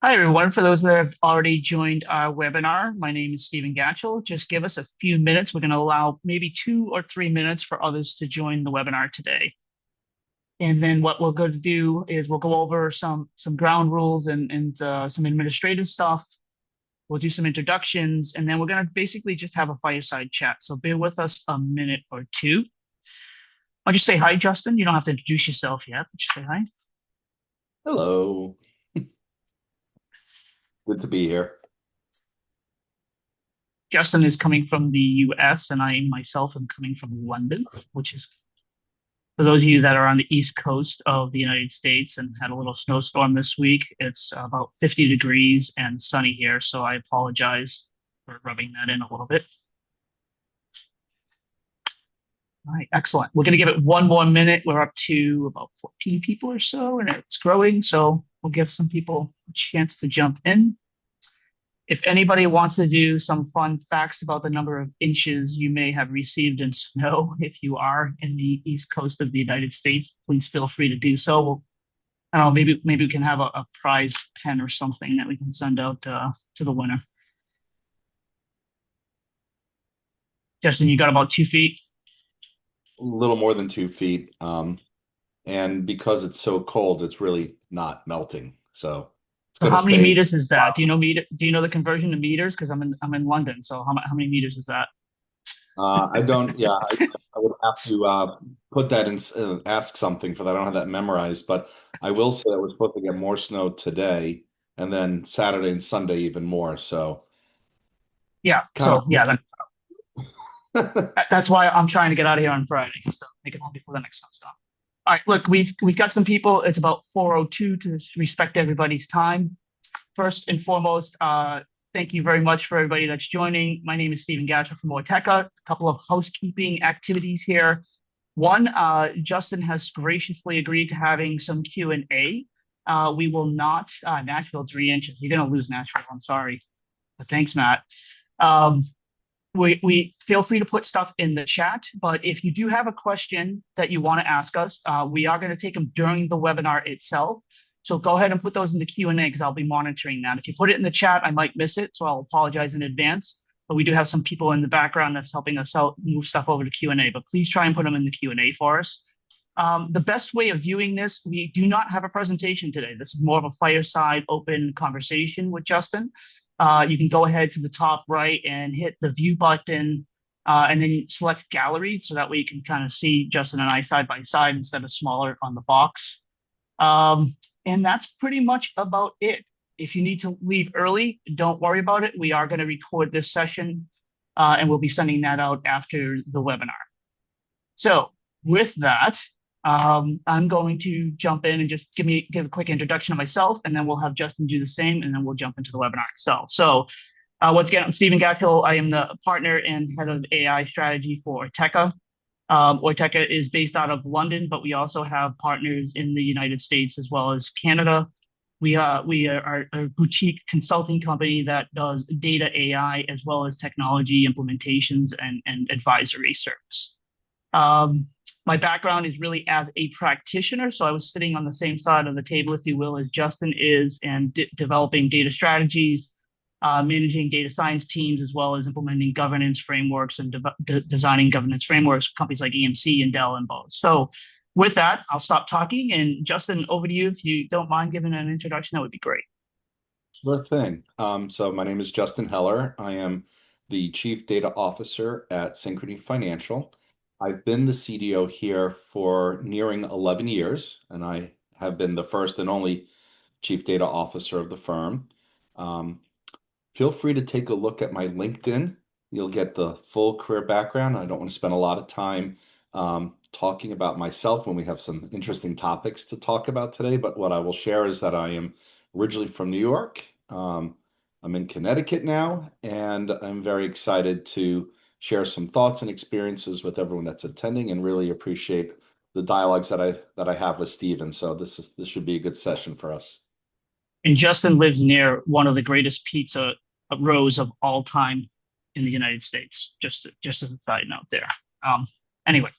Hi, everyone. For those that have already joined our webinar, my name is Stephen Gatchell. Just give us a few minutes. We're going to allow maybe 2 or 3 minutes for others to join the webinar today. And then what we're going to do is we'll go over some ground rules and some administrative stuff. We'll do some introductions, and then we're going to basically just have a fireside chat. So bear with us a minute or two. I'll just say hi, Justin. You don't have to introduce yourself yet. Just say hi. Hello. Good to be here. Justin is coming from the US, and I myself am coming from London, which is for those of you that are on the East Coast of the United States and had a little snowstorm this week. It's about 50 degrees and sunny here, so I apologize for rubbing that in a little bit. All right, excellent. We're going to give it one more minute. We're up to about 14 people or so, and it's growing, so we'll give some people a chance to jump in. If anybody wants to do some fun facts about the number of inches you may have received in snow, if you are in the East Coast of the United States, please feel free to do so. I don't know, maybe we can have a prize pen or something that we can send out to the winner. Justin, you got about 2 feet. A little more than 2 feet. And because it's so cold, it's really not melting. So it's So going to how many stay. meters is that? Do you know the conversion to meters? Because I'm in London. So how many meters is that? I don't, yeah, I would have to put that in, ask something for that. I don't have that memorized, but I will say that we're supposed to get more snow today and then Saturday and Sunday even more. So Yeah. kind So yeah, of, that's why I'm trying to get out of here on Friday. So make it home before the next snowstorm. All right, look, we've got some people. It's about 4:02 to respect everybody's time. First and foremost, thank you very much for everybody that's joining. My name is Stephen Gatcher from Ortecha. A couple of housekeeping activities here. One, Justin has graciously agreed to having some Q&A. We will not, Nashville 3 inches. You're going to lose Nashville. I'm sorry. But thanks, Matt. Um, we feel free to put stuff in the chat, but if you do have a question that you want to ask us, we are going to take them during the webinar itself. So go ahead and put those in the Q&A because I'll be monitoring that. If you put it in the chat, I might miss it, so I'll apologize in advance. But we do have some people in the background that's helping us out move stuff over to Q&A, but please try and put them in the Q&A for us. The best way of viewing this, we do not have a presentation today. This is more of a fireside open conversation with Justin. You can go ahead to the top right and hit the view button and then select gallery so that way you can kind of see Justin and I side by side instead of smaller on the box. And that's pretty much about it. If you need to leave early, don't worry about it. We are going to record this session and we'll be sending that out after the webinar. So with that, I'm going to jump in and just give a quick introduction of myself, and then we'll have Justin do the same, and then we'll jump into the webinar itself. So once again, I'm Stephen Gatchell. I am the partner and head of AI strategy for Ortecha. Ortecha is based out of London, but we also have partners in the United States as well as Canada. We are a boutique consulting company that does data AI as well as technology implementations and advisory service. My background is really as a practitioner. So I was sitting on the same side of the table, if you will, as Justin is, and developing data strategies, managing data science teams, as well as implementing governance frameworks and designing governance frameworks for companies like EMC and Dell and Bose. So with that, I'll stop talking. And Justin, over to you. If you don't mind giving an introduction, that would be great. sure thing. So my name is Justin Heller. I am the Chief Data Officer at Synchrony Financial. I've been the CDO here for nearing 11 years, and I have been the first and only Chief Data Officer of the firm. Um, Feel free to take a look at my LinkedIn. You'll get the full career background. I don't want to spend a lot of time talking about myself when we have some interesting topics to talk about today, but what I will share is that I am originally from New York. I'm in Connecticut now, and I'm very excited to share some thoughts and experiences with everyone that's attending, and really appreciate the dialogues that I have with Stephen. So this should be a good session for us. And Justin lives near one of the greatest pizza rows of all time in the United States. Just as a side note there. Anyway,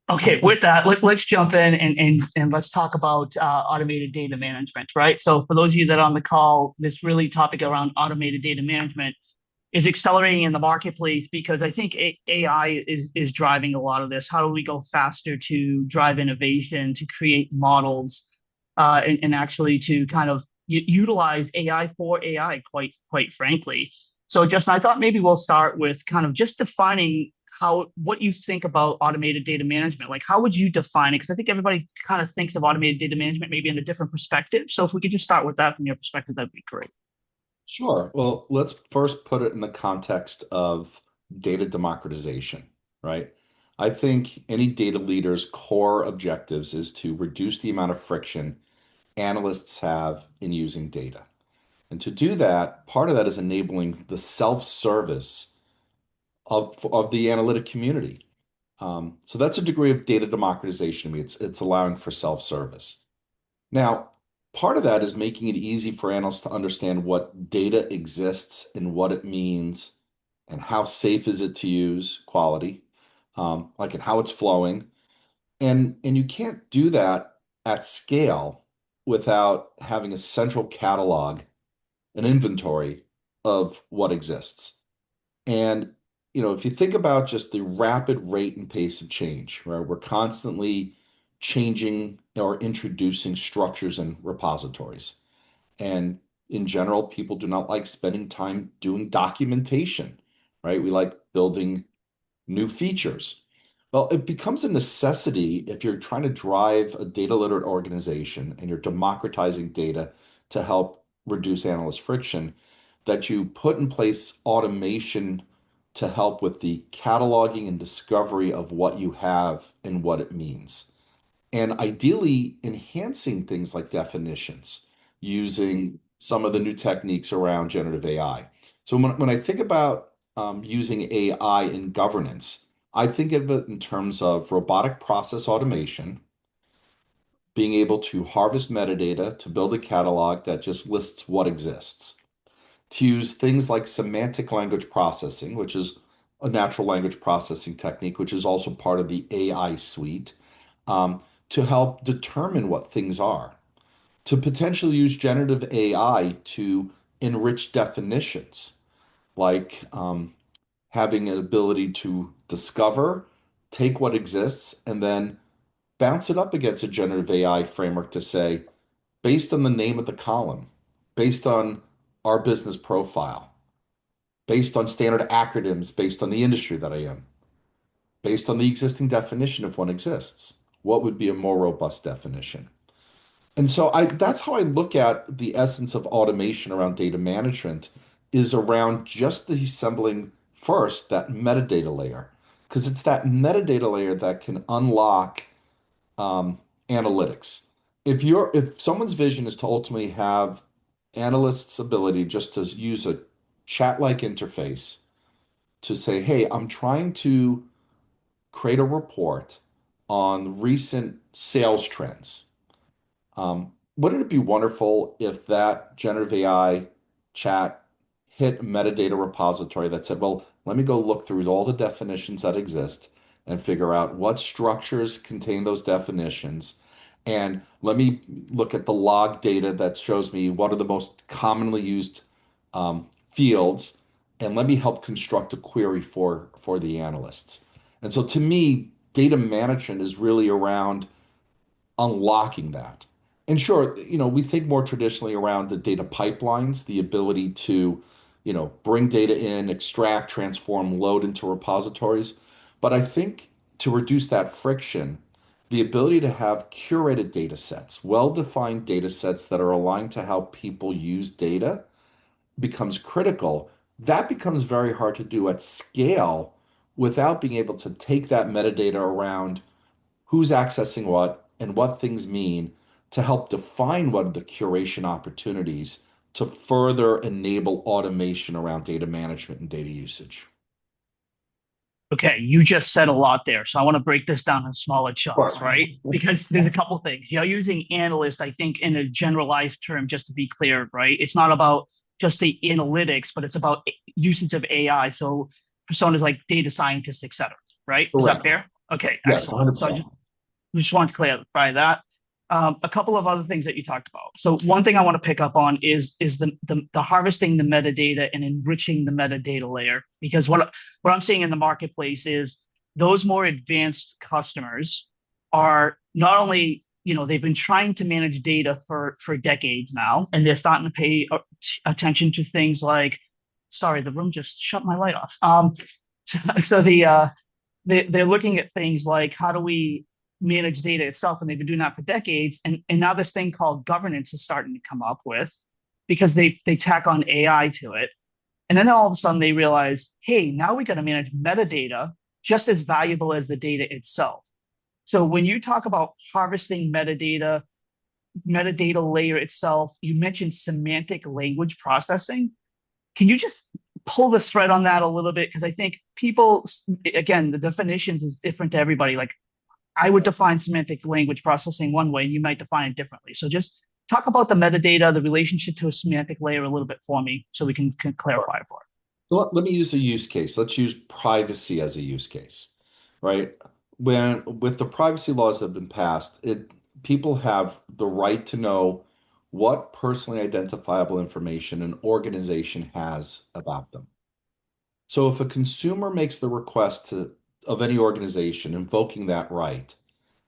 Okay, with that, let's jump in and let's talk about automated data management, right? So for those of you that are on the call, this really topic around automated data management is accelerating in the marketplace because I think AI is driving a lot of this. How do we go faster to drive innovation, to create models, and actually to kind of utilize AI for AI, quite frankly. So, Justin, I thought maybe we'll start with kind of just defining how what you think about automated data management. Like, how would you define it? Because I think everybody kind of thinks of automated data management maybe in a different perspective. So, if we could just start with that from your perspective, that'd be great. Sure. Well, let's first put it in the context of data democratization, right? I think any data leader's core objectives is to reduce the amount of friction analysts have in using data. And to do that, part of that is enabling the self-service of the analytic community. So that's a degree of data democratization. I mean, it's allowing for self-service. Now, part of that is making it easy for analysts to understand what data exists and what it means and how safe is it to use, quality, like and how it's flowing. And you can't do that at scale without having a central catalog, an inventory of what exists. And if you think about just the rapid rate and pace of change, right, we're constantly changing or introducing structures and repositories. And in general, people do not like spending time doing documentation, right? We like building new features. Well, it becomes a necessity if you're trying to drive a data literate organization and you're democratizing data to help reduce analyst friction, that you put in place automation to help with the cataloging and discovery of what you have and what it means and ideally enhancing things like definitions using some of the new techniques around generative AI. So when I think about using AI in governance, I think of it in terms of robotic process automation, being able to harvest metadata to build a catalog that just lists what exists, to use things like semantic language processing, which is a natural language processing technique, which is also part of the AI suite, to help determine what things are, to potentially use generative AI to enrich definitions, like having an ability to discover, take what exists, and then bounce it up against a generative AI framework to say, based on the name of the column, based on our business profile, based on standard acronyms, based on the industry that I am, based on the existing definition if one exists, what would be a more robust definition? And so that's how I look at the essence of automation around data management is around just the assembling first that metadata layer, because it's that metadata layer that can unlock analytics. If someone's vision is to ultimately have analysts' ability just to use a chat-like interface to say, hey, I'm trying to create a report on recent sales trends. Wouldn't it be wonderful if that generative AI chat hit a metadata repository that said, well, let me go look through all the definitions that exist and figure out what structures contain those definitions. And let me look at the log data that shows me what are the most commonly used fields, and let me help construct a query for the analysts. And so to me, data management is really around unlocking that. And sure, we think more traditionally around the data pipelines, the ability to, bring data in, extract, transform, load into repositories. But I think to reduce that friction, the ability to have curated data sets, well-defined data sets that are aligned to how people use data becomes critical. That becomes very hard to do at scale without being able to take that metadata around who's accessing what and what things mean to help define what are the curation opportunities to further enable automation around data management and data usage. Okay, you just said a lot there. So I want to break this down in smaller chunks, Sure. right? Because there's a couple things. You're using analyst, I think, in a generalized term, just to be clear, right? It's not about just the analytics, but it's about usage of AI. So personas like data scientists, et cetera, right? Is that Correct. fair? Okay, Yes, excellent. So 100%. we just want to clarify that. A couple of other things that you talked about. So one thing I want to pick up on is the harvesting the metadata and enriching the metadata layer. Because what I'm seeing in the marketplace is those more advanced customers are not only, they've been trying to manage data for decades now, and they're starting to pay attention to things like, sorry, the room just shut my light off. So they're looking at things like how do we manage data itself, and they've been doing that for decades. And now this thing called governance is starting to come up with because they tack on AI to it. And then all of a sudden they realize, hey, now we got to manage metadata just as valuable as the data itself. So when you talk about harvesting metadata layer itself, you mentioned semantic language processing. Can you just pull the thread on that a little bit? Because I think people, again, the definitions is different to everybody. Like I would define semantic language processing one way, and you might define it differently. So just talk about the metadata, the relationship to a semantic layer a little bit for me so we can clarify for it. So let me use a use case. Let's use privacy as a use case, right? When with the privacy laws that have been passed, people have the right to know what personally identifiable information an organization has about them. So if a consumer makes the request of any organization invoking that right,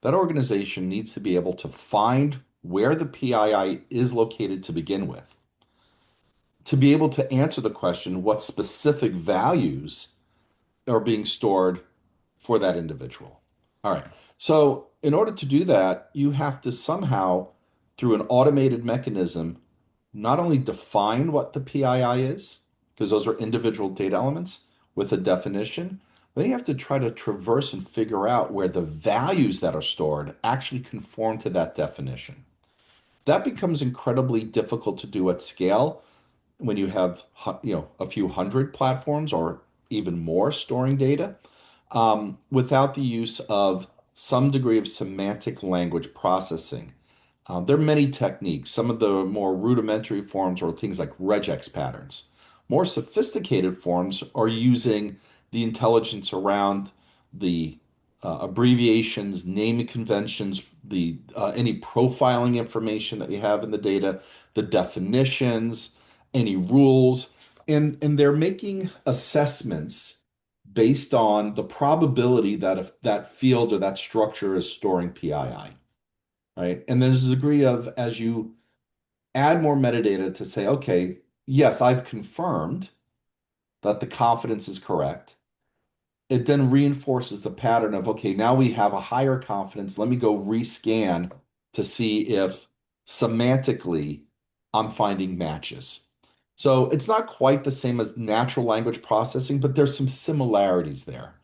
that organization needs to be able to find where the PII is located to begin with, to be able to answer the question, what specific values are being stored for that individual. All right. So, in order to do that, you have to somehow, through an automated mechanism, not only define what the PII is, because those are individual data elements with a definition, then you have to try to traverse and figure out where the values that are stored actually conform to that definition. That becomes incredibly difficult to do at scale when you have a few hundred platforms or even more storing data without the use of some degree of semantic language processing. There are many techniques. Some of the more rudimentary forms are things like regex patterns. More sophisticated forms are using the intelligence around the abbreviations, naming conventions, the any profiling information that you have in the data, the definitions, any rules, and they're making assessments based on the probability that if that field or that structure is storing PII, right? And there's a degree of as you add more metadata to say, okay, yes, I've confirmed that the confidence is correct. It then reinforces the pattern of, okay, now we have a higher confidence. Let me go rescan to see if semantically I'm finding matches. So it's not quite the same as natural language processing, but there's some similarities there.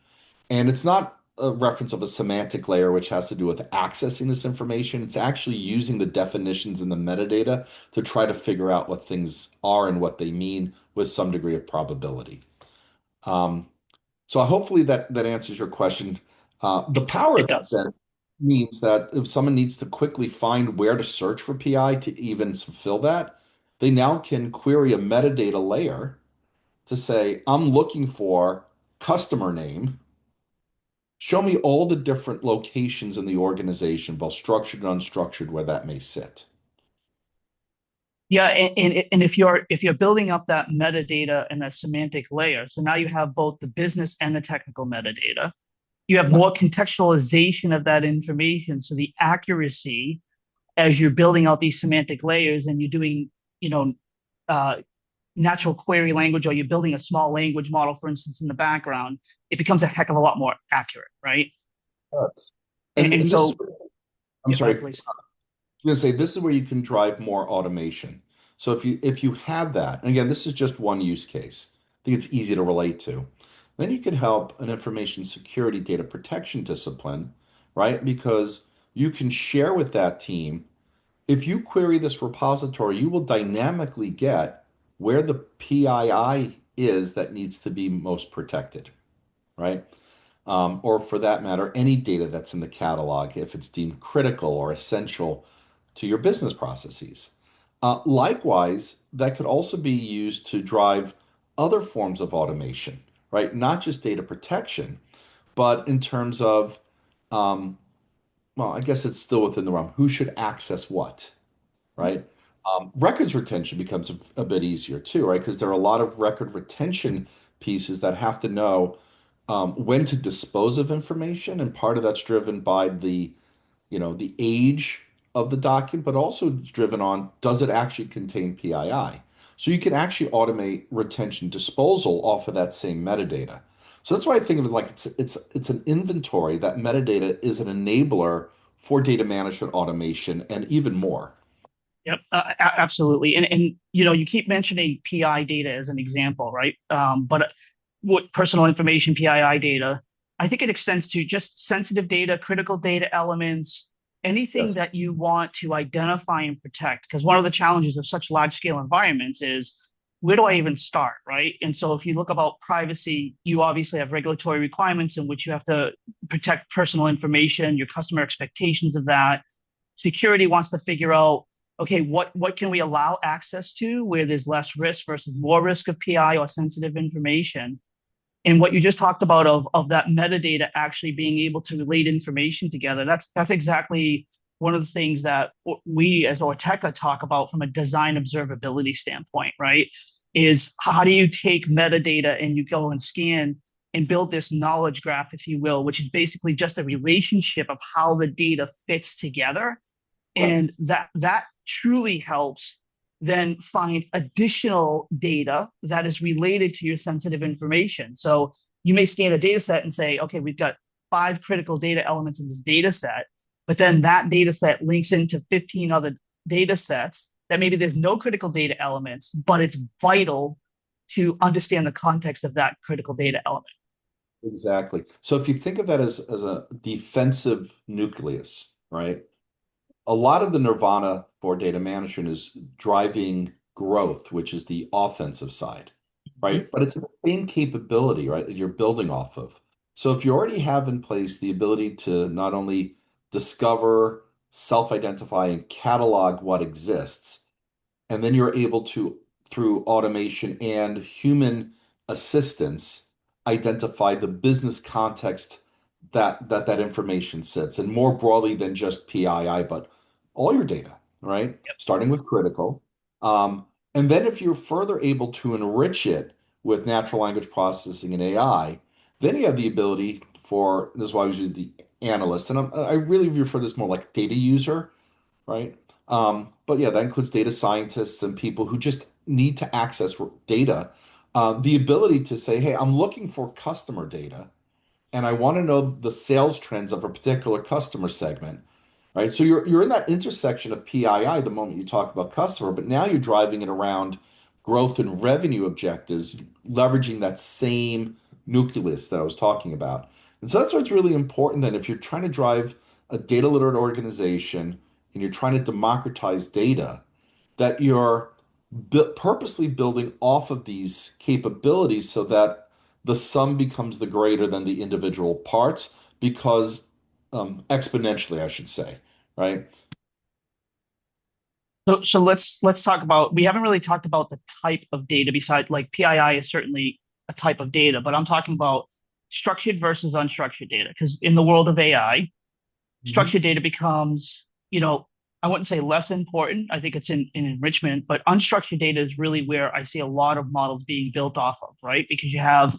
And it's not a reference of a semantic layer, which has to do with accessing this information. It's actually using the definitions in the metadata to try to figure out what things are and what they mean with some degree of probability. Um, so hopefully that answers your question. The power It of that does. then means that if someone needs to quickly find where to search for PI to even fulfill that, they now can query a metadata layer to say, I'm looking for customer name. Show me all the different locations in the organization, both structured and unstructured, where that may sit. Yeah, and if you're building up that metadata and that semantic layer, so now you have both the business and the technical metadata. You have Yeah. more contextualization of that information, so the accuracy as you're building out these semantic layers and you're doing, you know, uh, natural query language, or you're building a small language model, for instance, in the background, it becomes a heck of a lot more accurate, right? Yes. And, and And this is, so, I'm yeah, go ahead, sorry, please. going to say this is where you can drive more automation. So if you have that, and again, this is just one use case. I think it's easy to relate to. Then you can help an information security data protection discipline, right? Because you can share with that team. If you query this repository, you will dynamically get where the PII is that needs to be most protected, right? Or for that matter, any data that's in the catalog if it's deemed critical or essential to your business processes. Likewise, that could also be used to drive other forms of automation, right? Not just data protection, but in terms of um, well, I guess it's still within the realm. Who should access what, right? Records retention becomes a bit easier too, right? Because there are a lot of record retention pieces that have to know when to dispose of information, and part of that's driven by the age of the document, but also it's driven on does it actually contain PII? So you can actually automate retention disposal off of that same metadata. So that's why I think of it like it's an inventory. That metadata is an enabler for data management automation and even more. Yep, absolutely. And you keep mentioning PI data as an example, right? But what personal information PII data, I think it extends to just sensitive data, critical data elements, anything Yes. that you want to identify and protect. Because one of the challenges of such large scale environments is where do I even start, right? And so if you look about privacy, you obviously have regulatory requirements in which you have to protect personal information, your customer expectations of that. Security wants to figure out, okay, what can we allow access to where there's less risk versus more risk of PI or sensitive information. And what you just talked about of that metadata actually being able to relate information together, that's exactly one of the things that we as Ortecha talk about from a design observability standpoint, right? Is how do you take metadata and you go and scan and build this knowledge graph, if you will, which is basically just a relationship of how the data fits together, Correct. and that truly helps then find additional data that is related to your sensitive information. So you may scan a data set and say, okay, we've got 5 critical data elements in this data set, but then that data set links into 15 other data sets that maybe there's no critical data elements, but it's vital to understand the context of that critical data element. Exactly. So if you think of that as a defensive nucleus, right? A lot of the nirvana for data management is driving growth, which is the offensive side, Mm-hmm. right? But it's the same capability, right, that you're building off of. So if you already have in place the ability to not only discover, self-identify, and catalog what exists, and then you're able to, through automation and human assistance, identify the business context that information sits, and more broadly than just PII, but all your data, right? Starting with critical. And then if you're further able to enrich it with natural language processing and AI, then you have the ability for, this is why I was using the analyst, and I really refer to this more like data user, right? But yeah, that includes data scientists and people who just need to access data. The ability to say, hey, I'm looking for customer data and I want to know the sales trends of a particular customer segment, right? So you're in that intersection of PII the moment you talk about customer, but now you're driving it around growth and revenue objectives, leveraging that same nucleus that I was talking about. And so that's why it's really important then if you're trying to drive a data literate organization and you're trying to democratize data, that you're purposely building off of these capabilities so that the sum becomes the greater than the individual parts because exponentially, I should say, right? So let's talk about, we haven't really talked about the type of data beside, like PII is certainly a type of data, but I'm talking about structured versus unstructured data. Because in the world of AI, Mhm. structured data becomes, I wouldn't say less important. I think it's in enrichment, but unstructured data is really where I see a lot of models being built off of, right? Because you have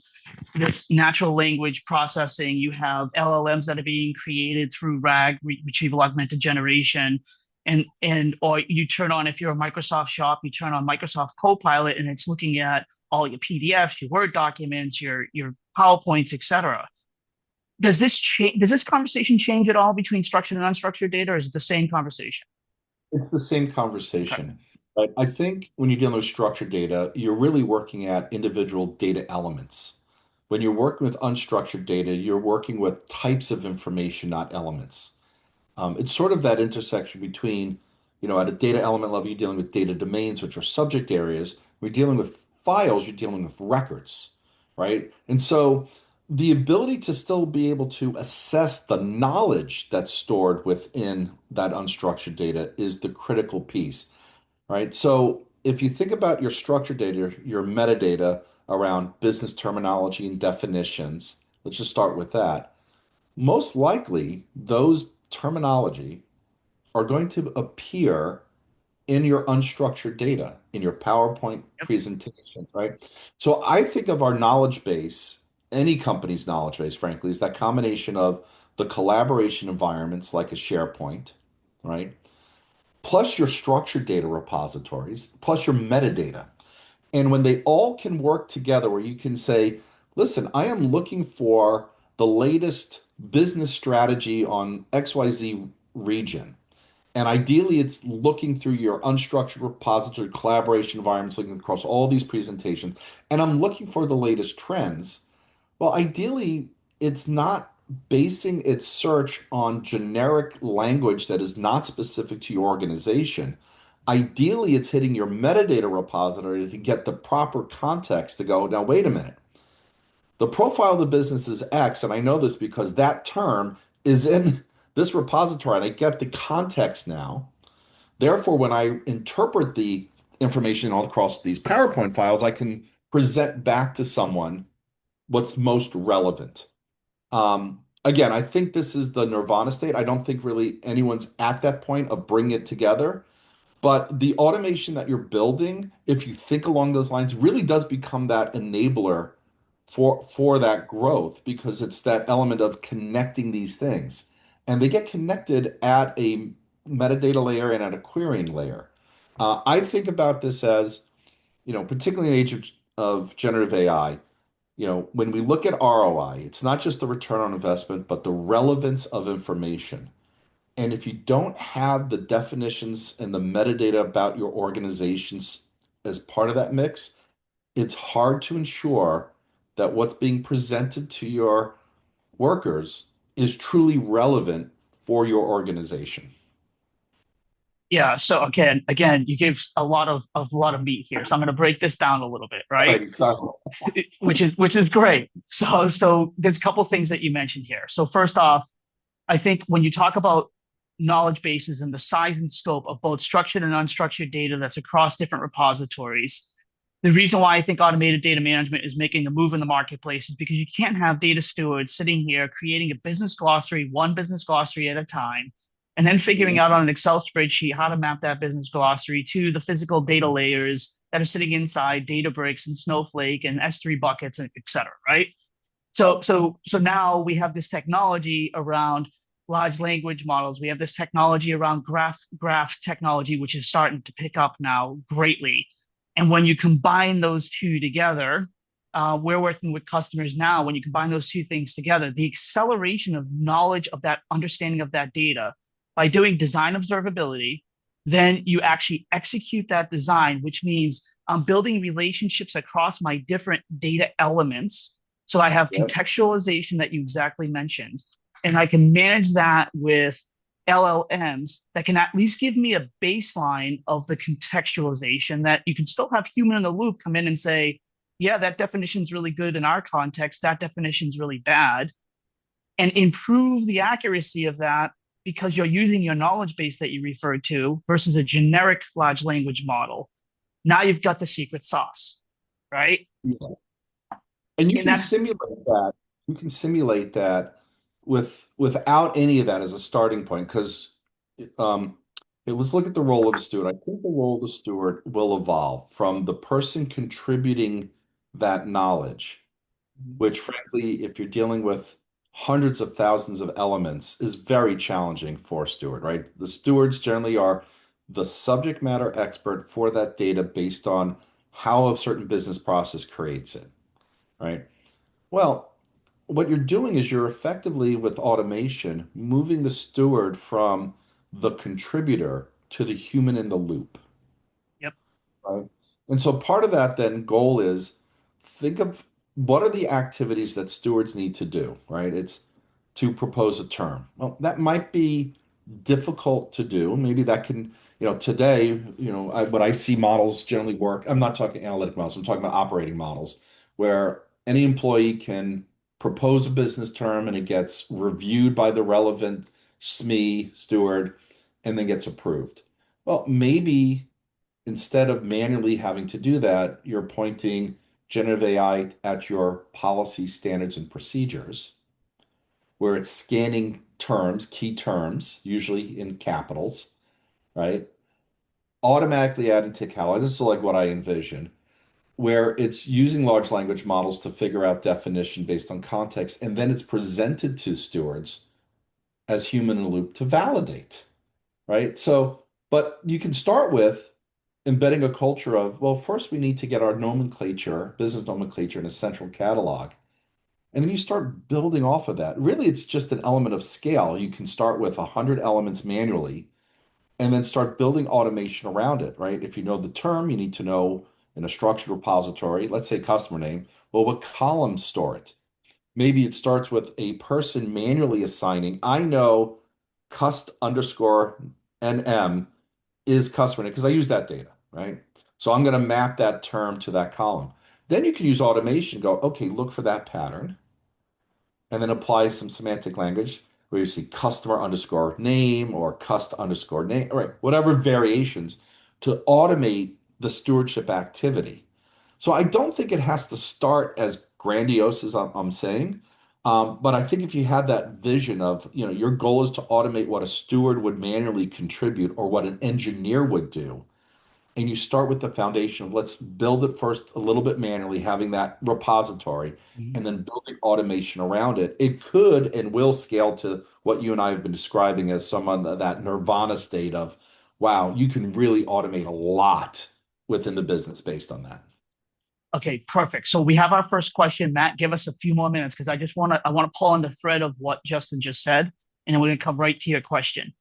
this natural language processing, you have LLMs that are being created through RAG, retrieval augmented generation, and or you turn on, if you're a Microsoft shop, you turn on Microsoft Copilot, and it's looking at all your PDFs, your Word documents, your PowerPoints, etc. Does this change? Does this conversation change at all between structured and unstructured data, or is it the same conversation? It's the same Okay. conversation. But I think when you're dealing with structured data, you're really working at individual data elements. When you're working with unstructured data, you're working with types of information, not elements. It's sort of that intersection between, at a data element level, you're dealing with data domains, which are subject areas. We're dealing with files, you're dealing with records, right? And so the ability to still be able to assess the knowledge that's stored within that unstructured data is the critical piece, right? So if you think about your structured data, your metadata around business terminology and definitions, let's just start with that. most likely those terminology are going to appear in your unstructured data, in your PowerPoint Yep. presentation, right? So I think of our knowledge base, any company's knowledge base, frankly, is that combination of the collaboration environments like a SharePoint, right? Plus your structured data repositories, plus your metadata. And when they all can work together, where you can say, listen, I am looking for the latest business strategy on XYZ region. And ideally, it's looking through your unstructured repository collaboration environments, looking across all these presentations. And I'm looking for the latest trends. Well, ideally, it's not basing its search on generic language that is not specific to your organization. Ideally, it's hitting your metadata repository to get the proper context to go, now, wait a minute. The profile of the business is X, and I know this because that term is in this repository, and I get the context now. Therefore, when I interpret the information all across these PowerPoint files, I can present back to someone what's most relevant. Again, I think this is the nirvana state. I don't think really anyone's at that point of bringing it together. But the automation that you're building, if you think along those lines, really does become that enabler for that growth because it's that element of connecting these things. And they get connected at a metadata layer and at a querying layer. I think about this as, particularly in the age of generative AI, when we look at ROI, it's not just the return on investment, but the relevance of information. And if you don't have the definitions and the metadata about your organizations as part of that mix, it's hard to ensure that what's being presented to your workers is truly relevant for your organization. Yeah. So again, you gave a lot of meat here. So I'm going to break this down a little bit, Right, right? exactly. Which is great. So there's a couple things that you mentioned here. So first off, I think when you talk about knowledge bases and the size and scope of both structured and unstructured data that's across different repositories, the reason why I think automated data management is making a move in the marketplace is because you can't have data stewards sitting here creating a business glossary, one business glossary at a time, and then figuring Mhm. out on an Excel spreadsheet how to map that business glossary to the physical data layers that are sitting inside Databricks and Snowflake and S3 buckets, and et cetera, right? So now we have this technology around large language models. We have this technology around graph technology, which is starting to pick up now greatly. And when you combine those two together, we're working with customers now. When you combine those two things together, the acceleration of knowledge of that understanding of that data by doing design observability, then you actually execute that design, which means I'm building relationships across my different data elements. So I have Yep. contextualization that you exactly mentioned, and I can manage that with LLMs that can at least give me a baseline of the contextualization that you can still have human in the loop come in and say, yeah, that definition is really good in our context. That definition is really bad, and improve the accuracy of that because you're using your knowledge base that you referred to versus a generic large language model. Now you've got the secret sauce, right? Yeah. And you And can that, simulate that. You can simulate that without any of that as a starting point. Because um, let's look at the role of a steward. I think the role of the steward will evolve from the person contributing that knowledge, which frankly, if you're dealing with hundreds of thousands of elements, is very challenging for a steward, right? The stewards generally are the subject matter expert for that data based on how a certain business process creates it, right? Well, what you're doing is you're effectively with automation moving the steward from the contributor to the human in the loop, yep, right? And so part of that then goal is think of what are the activities that stewards need to do, right? It's to propose a term. Well, that might be difficult to do. Maybe that can, today, what I see models generally work. I'm not talking analytic models. I'm talking about operating models where any employee can propose a business term and it gets reviewed by the relevant SME steward and then gets approved. Well, maybe instead of manually having to do that, you're pointing generative AI at your policy standards and procedures, where it's scanning terms, key terms, usually in capitals, right? Automatically adding to catalog. This is like what I envision, where it's using large language models to figure out definition based on context, and then it's presented to stewards as human in the loop to validate, right? So, but you can start with embedding a culture of, well, first we need to get our nomenclature, business nomenclature in a central catalog. And then you start building off of that. Really, it's just an element of scale. You can start with 100 elements manually and then start building automation around it, right? If you know the term, you need to know in a structured repository, let's say customer name, well, what columns store it? Maybe it starts with a person manually assigning, I know cust underscore NM is customer name because I use that data, right? So I'm going to map that term to that column. Then you can use automation, go, okay, look for that pattern and then apply some semantic language where you see customer underscore name or cust underscore name, right? Whatever variations to automate the stewardship activity. So I don't think it has to start as grandiose as I'm saying. But I think if you have that vision of, your goal is to automate what a steward would manually contribute or what an engineer would do, and you start with the foundation of let's build it first a little bit manually, having that repository, Mhm. and then building automation around it. It could and will scale to what you and I have been describing as some of that nirvana state of, wow, you can really automate a lot within the business based on that. Okay, perfect. So we have our first question. Matt, give us a few more minutes because I want to pull on the thread of what Justin just said, and then we're gonna come right to your question.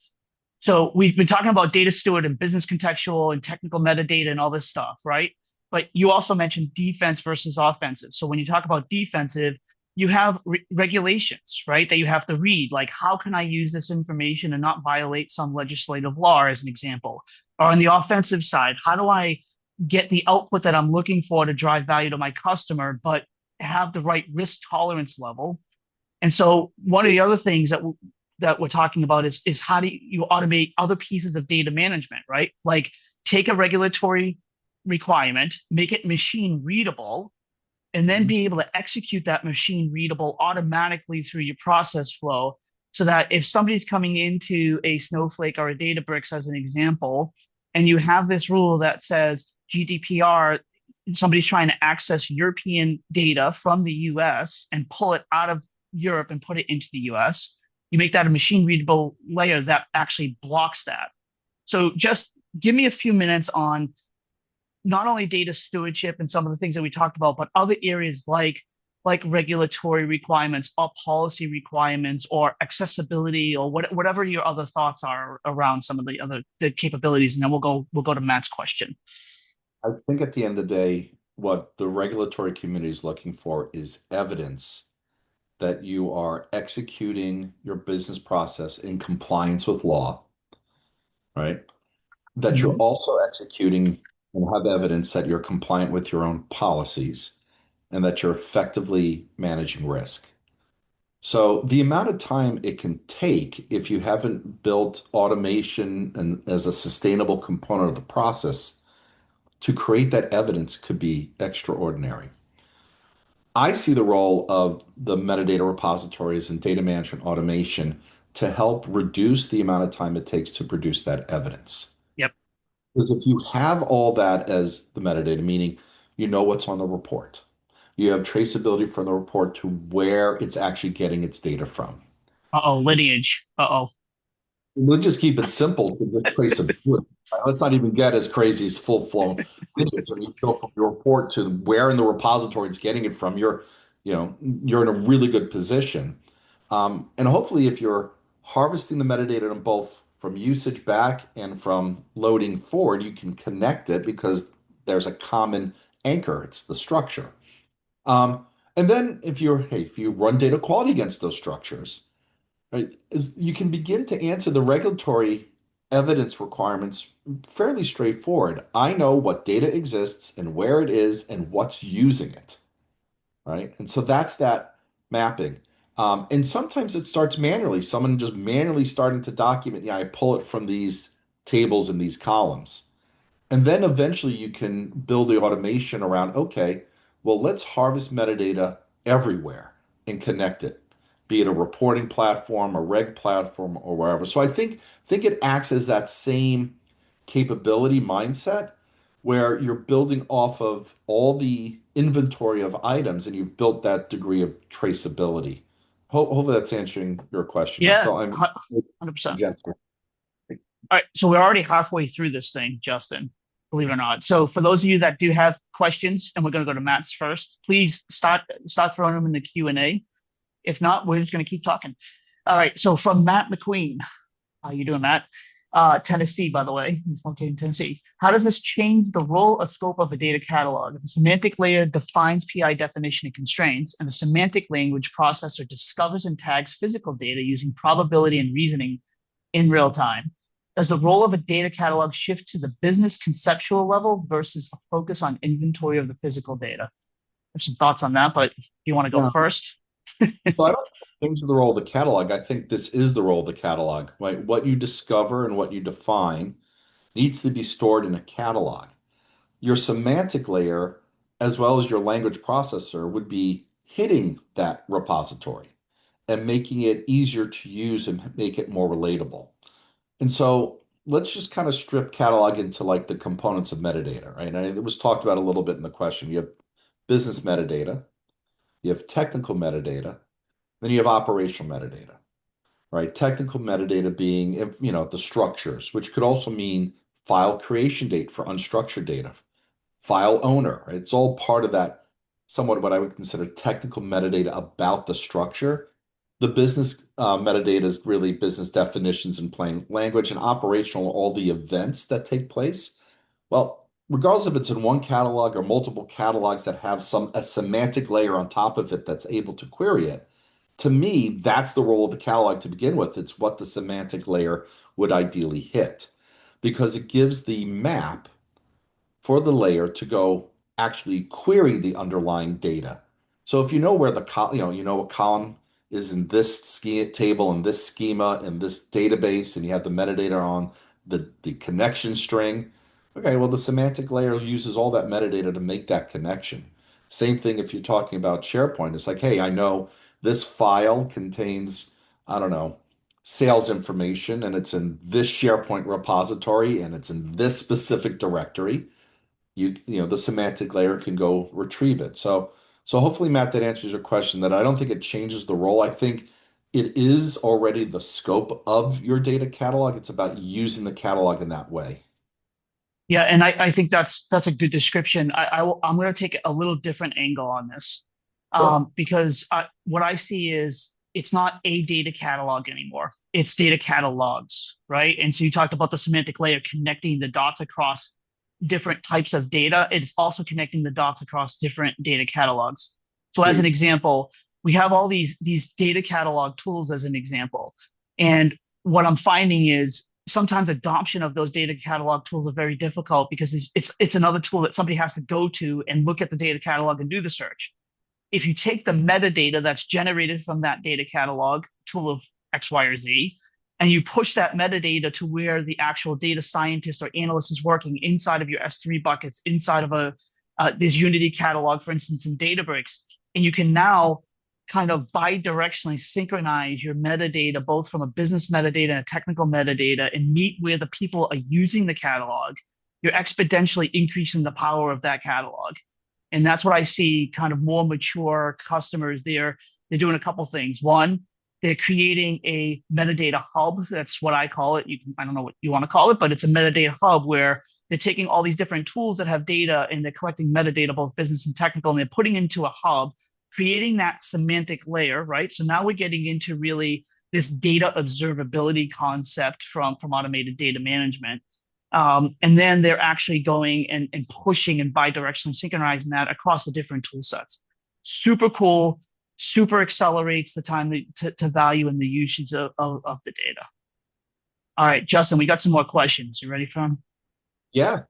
So we've been talking about data steward and business contextual and technical metadata and all this stuff, right? But you also mentioned defense versus offensive. So when you talk about defensive, you have regulations, right? That you have to read, like how can I use this information and not violate some legislative law, as an example? Or on the offensive side, how do I get the output that I'm looking for to drive value to my customer, but have the right risk tolerance level? And so one of the other things that we're talking about is how do you automate other pieces of data management, right? Like take a regulatory requirement, make it machine readable, and then Mhm. be able to execute that machine readable automatically through your process flow so that if somebody's coming into a Snowflake or a Databricks as an example, and you have this rule that says GDPR, somebody's trying to access European data from the US and pull it out of Europe and put it into the US, you make that a machine readable layer that actually blocks that. So just give me a few minutes on not only data stewardship and some of the things that we talked about, but other areas like regulatory requirements or policy requirements or accessibility or whatever your other thoughts are around some of the capabilities, and then we'll go to Matt's question. I think at the end of the day, what the regulatory community is looking for is evidence that you are executing your business process in compliance with law, right? That you're Mhm. also executing and have evidence that you're compliant with your own policies and that you're effectively managing risk. So the amount of time it can take if you haven't built automation and as a sustainable component of the process to create that evidence could be extraordinary. I see the role of the metadata repositories and data management automation to help reduce the amount of time it takes to produce that evidence. Yep. Because if you have all that as the metadata, meaning you know what's on the report, you have traceability from the report to where it's actually getting its data from. Uh-oh, lineage. Uh-oh. We'll just keep it simple to just traceability. Let's not even get as crazy as full-blown lineage. I mean, you go from your report to where in the repository it's getting it from, you're in a really good position. And hopefully, if you're harvesting the metadata in both from usage back and from loading forward, you can connect it because there's a common anchor. It's the structure. And then if you run data quality against those structures, right, you can begin to answer the regulatory evidence requirements fairly straightforward. I know what data exists and where it is and what's using it, right? And so that's that mapping. And sometimes it starts manually. Someone just manually starting to document, yeah, I pull it from these tables and these columns. And then eventually you can build the automation around, okay, well, let's harvest metadata everywhere and connect it. be it a reporting platform, a reg platform, or wherever. So I think it acts as that same capability mindset where you're building off of all the inventory of items and you've built that degree of traceability. Hopefully that's answering your question. I Yeah, felt I'm 100%. gentle. All right, so we're already halfway through this thing, Justin, believe it or not. So for those of you that do have questions, and we're going to go to Matt's first, please start throwing them in the Q&A. If not, we're just going to keep talking. All right, so from Matt McQueen, how you doing, Matt? Tennessee, by the way, he's located in Tennessee. How does this change the role or scope of a data catalog? The semantic layer defines PI definition and constraints, and the semantic language processor discovers and tags physical data using probability and reasoning in real time. Does the role of a data catalog shift to the business conceptual level versus a focus on inventory of the physical data? There's some thoughts on that, but if you want to go Yeah. first. So I don't change the role of the catalog. I think this is the role of the catalog, right? What you discover and what you define needs to be stored in a catalog. Your semantic layer, as well as your language processor, would be hitting that repository and making it easier to use and make it more relatable. And so let's just kind of strip catalog into like the components of metadata, right? And it was talked about a little bit in the question. You have business metadata, you have technical metadata, then you have operational metadata, right? Technical metadata being, the structures, which could also mean file creation date for unstructured data, file owner, right? It's all part of that, somewhat what I would consider technical metadata about the structure. The business metadata is really business definitions in plain language, and operational, all the events that take place. Well, regardless if it's in one catalog or multiple catalogs that have a semantic layer on top of it that's able to query it, to me, that's the role of the catalog to begin with. It's what the semantic layer would ideally hit because it gives the map for the layer to go actually query the underlying data. So if you know where you know a column is in this table, in this schema, in this database, and you have the metadata on the connection string, okay, well, the semantic layer uses all that metadata to make that connection. Same thing if you're talking about SharePoint. It's like, hey, I know this file contains, I don't know, sales information, and it's in this SharePoint repository, and it's in this specific directory. The semantic layer can go retrieve it. So hopefully, Matt, that answers your question. That I don't think it changes the role. I think it is already the scope of your data catalog. It's about using the catalog in that way. Yeah, and I think that's a good description. I'm going to take a little different angle on this, Sure. because what I see is it's not a data catalog anymore. It's data catalogs, right? And so you talked about the semantic layer connecting the dots across different types of data. It's also connecting the dots across different data catalogs. So as an Agreed. example, we have all these data catalog tools as an example, and what I'm finding is sometimes adoption of those data catalog tools are very difficult because it's another tool that somebody has to go to and look at the data catalog and do the search. If you take the metadata that's generated from that data catalog tool of X, Y, or Z, and you push that metadata to where the actual data scientist or analyst is working inside of your S3 buckets, inside of this Unity catalog, for instance, in Databricks, and you can now kind of bidirectionally synchronize your metadata, both from a business metadata and a technical metadata, and meet where the people are using the catalog, you're exponentially increasing the power of that catalog. And that's what I see kind of more mature customers. They're doing a couple things. One, they're creating a metadata hub. That's what I call it. I don't know what you want to call it, but it's a metadata hub where they're taking all these different tools that have data and they're collecting metadata, both business and technical, and they're putting into a hub, creating that semantic layer, right? So now we're getting into really this data observability concept from automated data management. And then they're actually going and pushing and bidirectionally synchronizing that across the different tool sets. Super cool, super accelerates the time to value and the usage of the data. All right, Justin, we got some more questions. You ready for them? Yeah.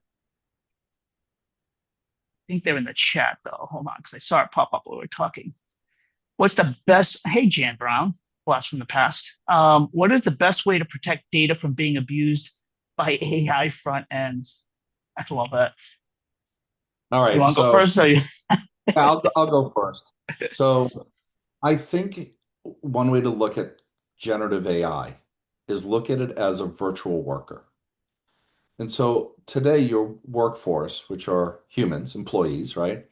I think they're in the chat though. Hold on, because I saw it pop up while we were talking. What's the best? Hey, Jan Brown, blast from the past. What is the best way to protect data from being abused by AI front ends? I love that. All You right. want to go So first? Or you? I'll go first. So I think one way to look at generative AI is look at it as a virtual worker. And so today, your workforce, which are humans, employees, right?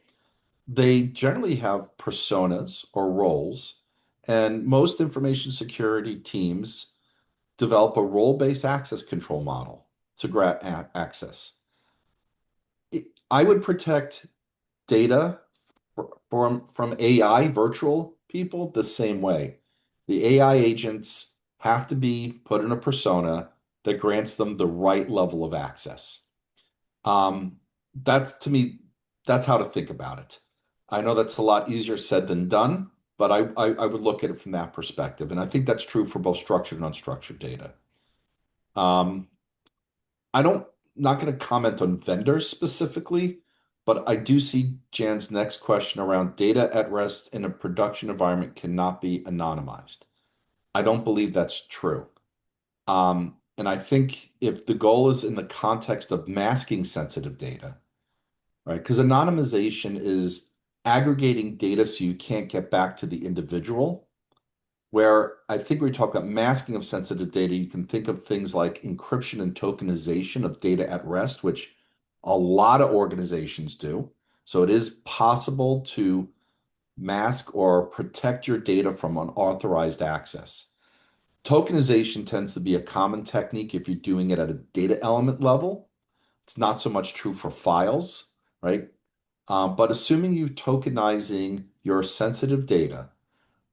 They generally have personas or roles, and most information security teams develop a role-based access control model to grant access. I would protect data from AI virtual people the same way. The AI agents have to be put in a persona that grants them the right level of access. Um, that's to me, that's how to think about it. I know that's a lot easier said than done, but I would look at it from that perspective. And I think that's true for both structured and unstructured data. Um, I don't not going to comment on vendors specifically, but I do see Jan's next question around data at rest in a production environment cannot be anonymized. I don't believe that's true. And I think if the goal is in the context of masking sensitive data, right? Because anonymization is aggregating data so you can't get back to the individual. Where I think we talk about masking of sensitive data, you can think of things like encryption and tokenization of data at rest, which a lot of organizations do. So it is possible to mask or protect your data from unauthorized access. Tokenization tends to be a common technique if you're doing it at a data element level. It's not so much true for files, right? But assuming you tokenizing your sensitive data,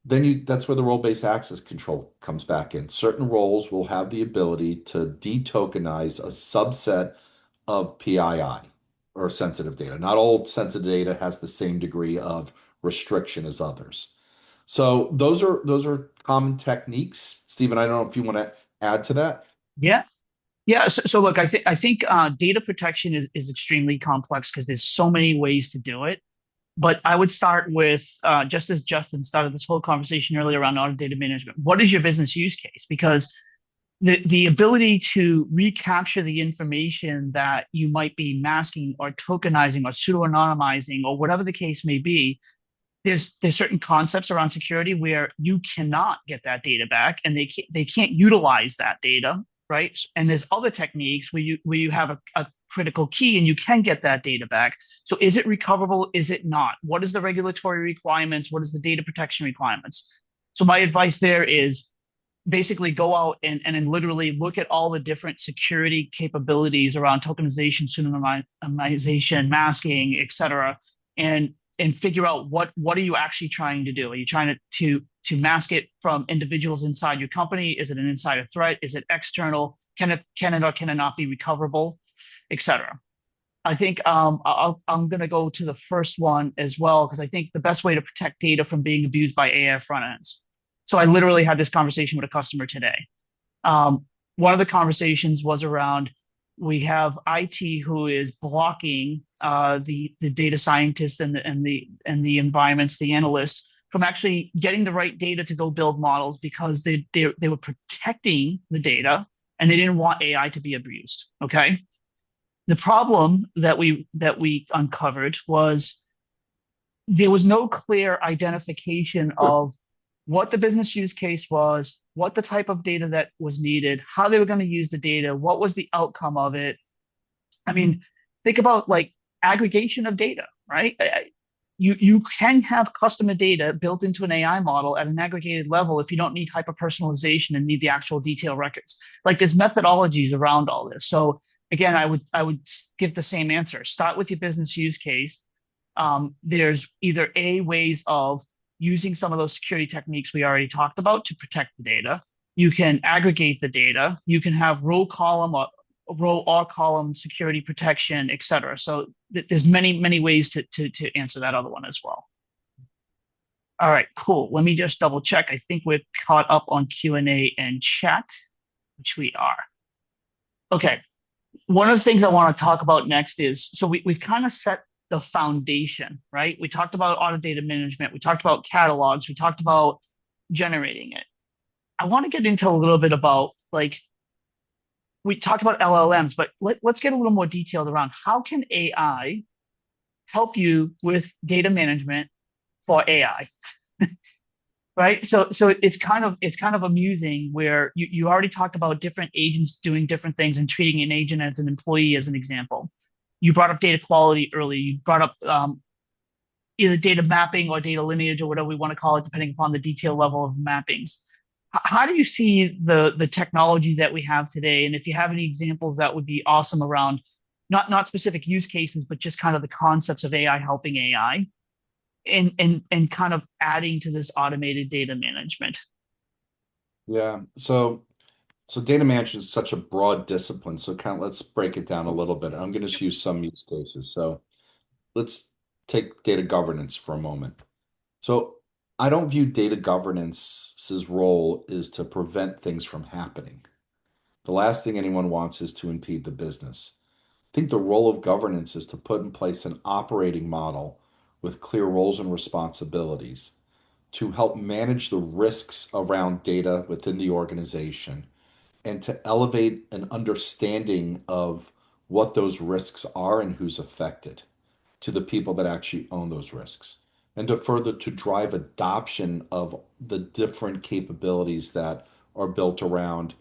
then that's where the role-based access control comes back in. Certain roles will have the ability to detokenize a subset of PII or sensitive data. Not all sensitive data has the same degree of restriction as others. So those are common techniques. Stephen, I don't know if you want to add to that. Yeah. Yeah. So look, I think data protection is extremely complex because there's so many ways to do it. But I would start with just as Justin started this whole conversation earlier around auto data management. What is your business use case? Because the ability to recapture the information that you might be masking or tokenizing or pseudo-anonymizing or whatever the case may be, there's certain concepts around security where you cannot get that data back and they can't utilize that data, right? And there's other techniques where you have a critical key and you can get that data back. So is it recoverable? Is it not? What is the regulatory requirements? What is the data protection requirements? So my advice there is basically go out and literally look at all the different security capabilities around tokenization, pseudonymization, masking, et cetera, and figure out what are you actually trying to do? Are you trying to mask it from individuals inside your company? Is it an insider threat? Is it external? Can it or can it not be recoverable, et cetera? I think I'm going to go to the first one as well because I think the best way to protect data from being abused by AI front ends. So I literally had this conversation with a customer today. One of the conversations was around we have IT who is blocking the data scientists and the environments, the analysts from actually getting the right data to go build models because they were protecting the data and they didn't want AI to be abused. Okay. The problem that we uncovered was there was no clear identification of what the business use case was, what the type of data that was needed, how they were going to use the data, what was the outcome of it. I mean, think about like aggregation of data, right? You can have customer data built into an AI model at an aggregated level if you don't need hyper personalization and need the actual detail records. Like there's methodologies around all this. So again, I would give the same answer. Start with your business use case. There's either A, ways of using some of those security techniques we already talked about to protect the data. You can aggregate the data. You can have row or column security protection, et cetera. So there's many ways to answer that other one as well. All right, cool. Let me just double check. I think we're caught up on Q&A and chat, which we are. Okay. One of the things I want to talk about next is, so we've kind of set the foundation, right? We talked about auto data management. We talked about catalogs. We talked about generating it. I want to get into a little bit about like, we talked about LLMs, but let's get a little more detailed around how can AI help you with data management for AI? right? So it's kind of amusing where you already talked about different agents doing different things and treating an agent as an employee as an example. You brought up data quality early. You brought up either data mapping or data lineage or whatever we want to call it, depending upon the detail level of mappings. How do you see the technology that we have today? And if you have any examples, that would be awesome around not specific use cases, but just kind of the concepts of AI helping AI and kind of adding to this automated data management. Yeah. So data management is such a broad discipline. So kind of let's break it down a little bit. I'm going to use some use cases. So let's take data governance for a moment. So I don't view data governance's role is to prevent things from happening. The last thing anyone wants is to impede the business. I think the role of governance is to put in place an operating model with clear roles and responsibilities to help manage the risks around data within the organization and to elevate an understanding of what those risks are and who's affected to the people that actually own those risks and to further to drive adoption of the different capabilities that are built around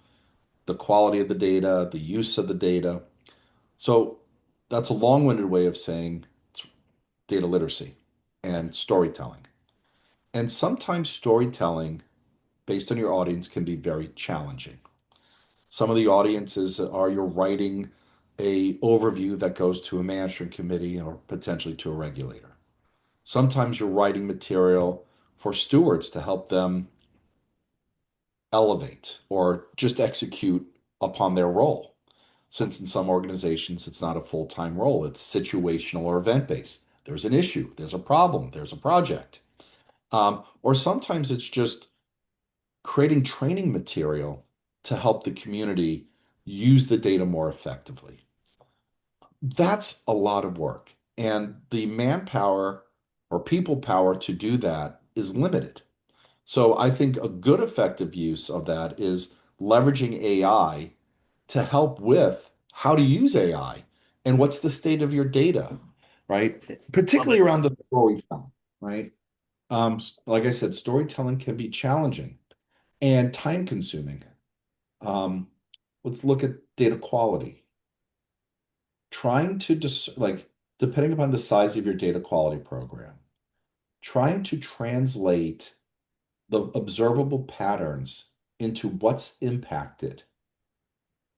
the quality of the data, the use of the data. So that's a long-winded way of saying it's data literacy and storytelling. And sometimes storytelling based on your audience can be very challenging. Some of the audiences are you're writing a overview that goes to a management committee or potentially to a regulator. Sometimes you're writing material for stewards to help them elevate or just execute upon their role. Since in some organizations it's not a full-time role, it's situational or event-based. There's an issue, there's a problem, there's a project. Or sometimes it's just creating training material to help the community use the data more effectively. That's a lot of work. And the manpower or people power to do that is limited. So I think a good effective use of that is leveraging AI to help with how to use AI and what's the state of your data, right? Love Particularly it. around the storytelling, right? Like I said, storytelling can be challenging and time consuming. Um, let's look at data quality. Trying to like depending upon the size of your data quality program, trying to translate the observable patterns into what's impacted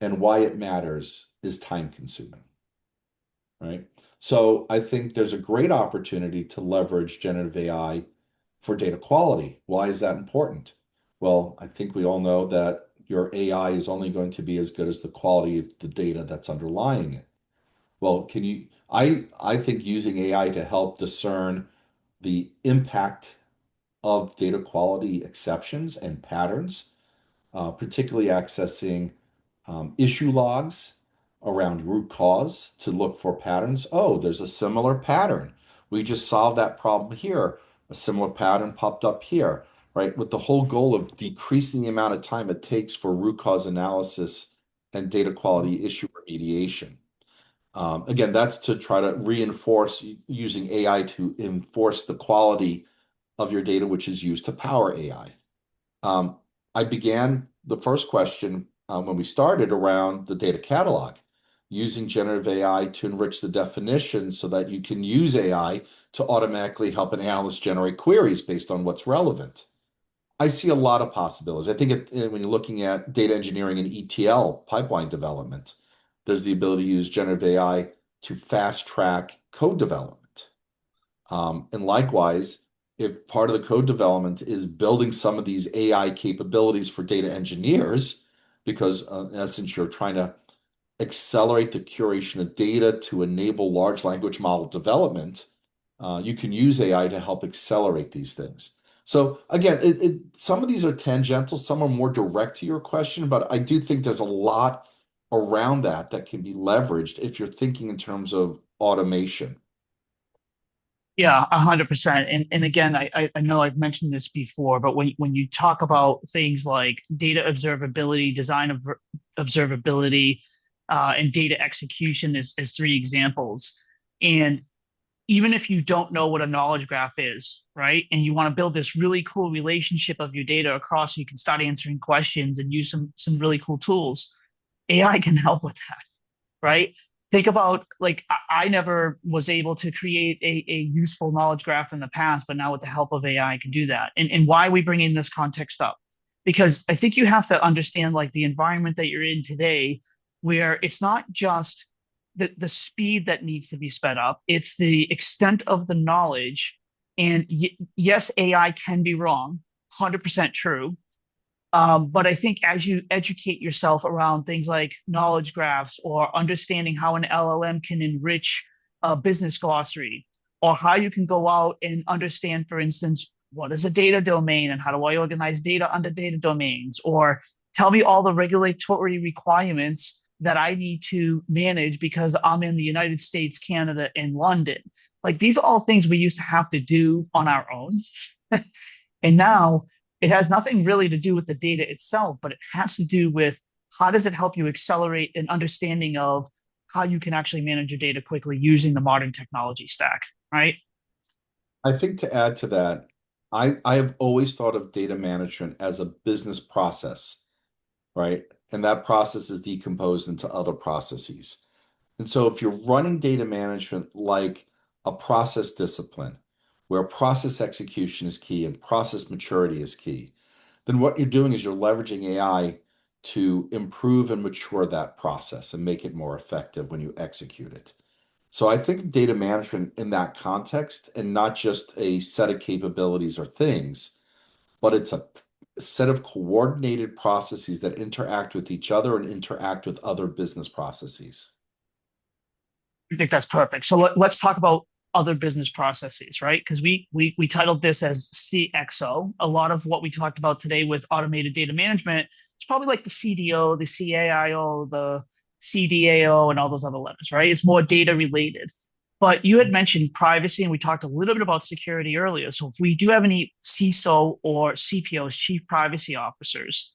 and why it matters is time consuming, right? So I think there's a great opportunity to leverage generative AI for data quality. Why is that important? Well, I think we all know that your AI is only going to be as good as the quality of the data that's underlying it. Well, I think using AI to help discern the impact of data quality exceptions and patterns, particularly accessing issue logs around root cause to look for patterns. Oh, there's a similar pattern. We just solved that problem here. A similar pattern popped up here, right? With the whole goal of decreasing the amount of time it takes for root cause analysis and data quality issue remediation. Again, that's to try to reinforce using AI to enforce the quality of your data, which is used to power AI. Um, I began the first question when we started around the data catalog, using generative AI to enrich the definition so that you can use AI to automatically help an analyst generate queries based on what's relevant. I see a lot of possibilities. I think when you're looking at data engineering and ETL pipeline development, there's the ability to use generative AI to fast track code development. And likewise, if part of the code development is building some of these AI capabilities for data engineers, because in essence, you're trying to accelerate the curation of data to enable large language model development, you can use AI to help accelerate these things. So again, some of these are tangential, some are more direct to your question, but I do think there's a lot around that that can be leveraged if you're thinking in terms of automation. Yeah, 100%. And again, I know I've mentioned this before, but when you talk about things like data observability, design of observability, and data execution as three examples. And even if you don't know what a knowledge graph is, right? And you want to build this really cool relationship of your data across so you can start answering questions and use some really cool tools. AI can help with that, right? Think about like I never was able to create a useful knowledge graph in the past, but now with the help of AI, I can do that. And why are we bringing this context up? Because I think you have to understand like the environment that you're in today, where it's not just the speed that needs to be sped up, it's the extent of the knowledge. And yes, AI can be wrong, 100% true, but I think as you educate yourself around things like knowledge graphs or understanding how an LLM can enrich a business glossary, or how you can go out and understand, for instance, what is a data domain and how do I organize data under data domains, or tell me all the regulatory requirements that I need to manage because I'm in the United States, Canada, and London. Like these are all things we used to have to do on our own. And now it has nothing really to do with the data itself, but it has to do with how does it help you accelerate an understanding of how you can actually manage your data quickly using the modern technology stack, right? I think to add to that, I have always thought of data management as a business process, right? And that process is decomposed into other processes. And so if you're running data management like a process discipline, where process execution is key and process maturity is key, then what you're doing is you're leveraging AI to improve and mature that process and make it more effective when you execute it. So I think of data management in that context and not just a set of capabilities or things, but it's a set of coordinated processes that interact with each other and interact with other business processes. I think that's perfect. So let's talk about other business processes, right? Because we titled this as CXO. A lot of what we talked about today with automated data management, it's probably like the CDO, the CAIO, the CDAO, and all those other letters, right? It's more data related. But you had mentioned privacy, and we talked a little bit about security earlier. So if we do have any CISO or CPOs, chief privacy officers,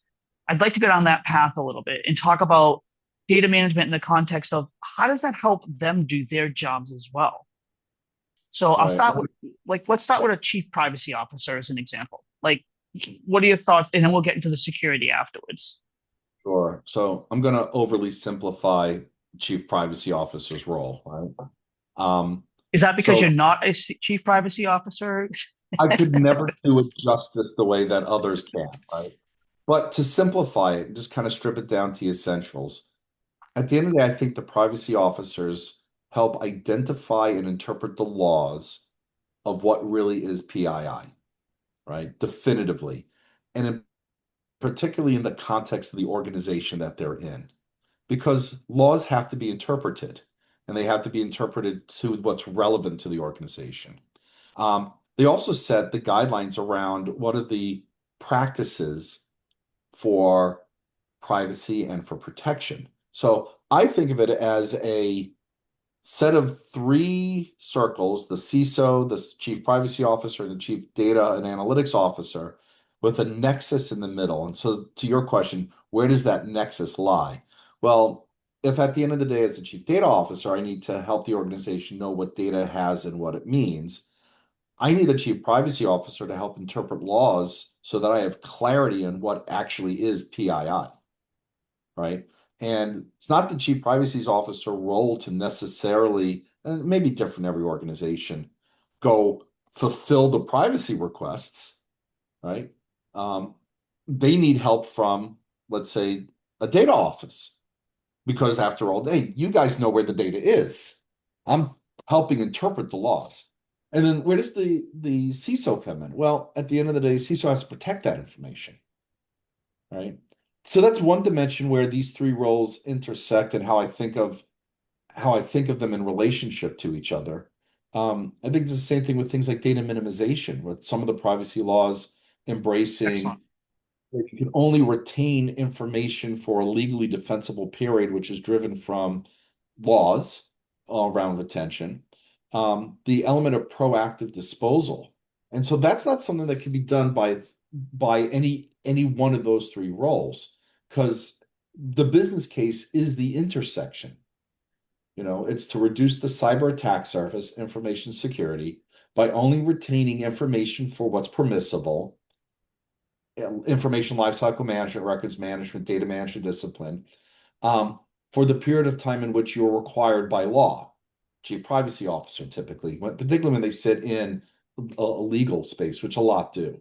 I'd like to go down that path a little bit and talk about data management in the context of how does that help them do their jobs as well. So I'll Right. start with like let's start with a chief privacy officer as an example. Like, what are your thoughts? And then we'll get into the security afterwards. Sure. So I'm going to overly simplify Chief Privacy Officer's role, right? Is that because So you're not a chief privacy officer? I could never do it justice the way that others can, right? But to simplify it, just kind of strip it down to the essentials. At the end of the day, I think the privacy officers help identify and interpret the laws of what really is PII, right? Definitively. And particularly in the context of the organization that they're in. Because laws have to be interpreted, and they have to be interpreted to what's relevant to the organization. They also set the guidelines around what are the practices for privacy and for protection. So I think of it as a set of three circles, the CISO, the Chief Privacy Officer, the Chief Data and Analytics Officer, with a nexus in the middle. And so to your question, where does that nexus lie? Well, if at the end of the day, as a Chief Data Officer, I need to help the organization know what data has and what it means, I need a Chief Privacy Officer to help interpret laws so that I have clarity on what actually is PII, right? And it's not the chief privacy officer role to necessarily, and it may be different in every organization, go fulfill the privacy requests, right? Um, they need help from, let's say, a data office, because after all, hey, you guys know where the data is. I'm helping interpret the laws. And then where does the CISO come in? Well, at the end of the day, CISO has to protect that information, right? So that's one dimension where these three roles intersect and how I think of them in relationship to each other. I think it's the same thing with things like data minimization, with some of the privacy laws Excellent. embracing that you can only retain information for a legally defensible period, which is driven from laws around retention. The element of proactive disposal. And so that's not something that can be done by any one of those three roles, because the business case is the intersection. It's to reduce the cyber attack surface, information security, by only retaining information for what's permissible, information lifecycle management, records management, data management discipline, um, for the period of time in which you're required by law. Chief privacy officer typically, particularly when they sit in a legal space, which a lot do.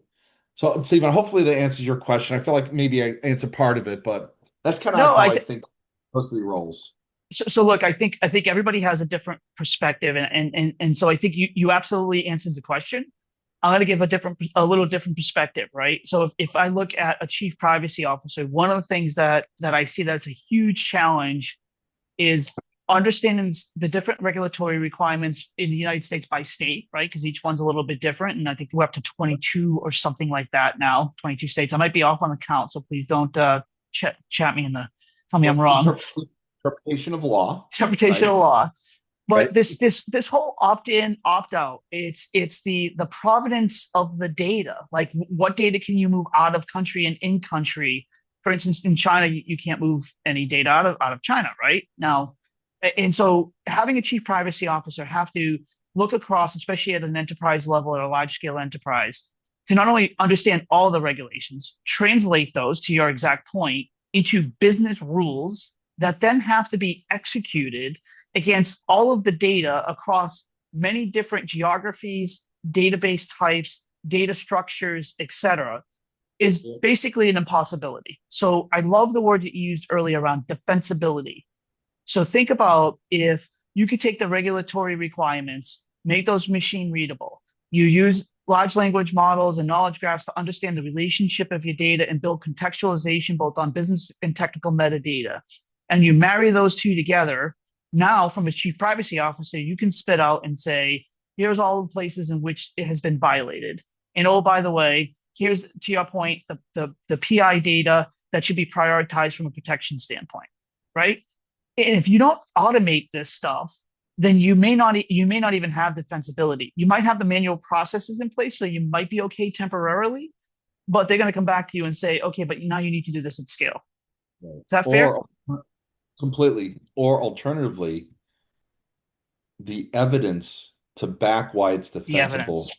So, Stephen, hopefully that answers your question. I feel like maybe I answered part of it, but that's kind of No, how I think those three roles. so look, I think everybody has a different perspective, and so I think you absolutely answered the question. I'm going to give a little different perspective, right? So if I look at a chief privacy officer, one of the things that I see that's a huge challenge is understanding the different regulatory requirements in the United States by state, right? Because each one's a little bit different, and I think we're up to 22 or something like that now, 22 states. I might be off on the count, so please don't chat me in the tell me I'm wrong. Interpretation of law, Interpretation right? of law. But Right. this whole opt-in, opt-out, it's the provenance of the data. Like what data can you move out of country and in country? For instance, in China, you can't move any data out of China, right? Now, and so having a chief privacy officer have to look across, especially at an enterprise level or a large scale enterprise, to not only understand all the regulations, translate those to your exact point into business rules that then have to be executed against all of the data across many different geographies, database types, data structures, etc., is basically an impossibility. So I love the word that you used earlier around defensibility. So think about if you could take the regulatory requirements, make those machine readable. You use large language models and knowledge graphs to understand the relationship of your data and build contextualization both on business and technical metadata. And you marry those two together. Now, from a chief privacy officer, you can spit out and say, here's all the places in which it has been violated. And oh, by the way, here's to your point, the PI data that should be prioritized from a protection standpoint, right? And if you don't automate this stuff, then you may not even have defensibility. You might have the manual processes in place, so you might be okay temporarily, but they're going to come back to you and say, okay, but now you need to do this at scale. Right. Is that fair? Or completely, or alternatively, the evidence to back why it's The defensible evidence.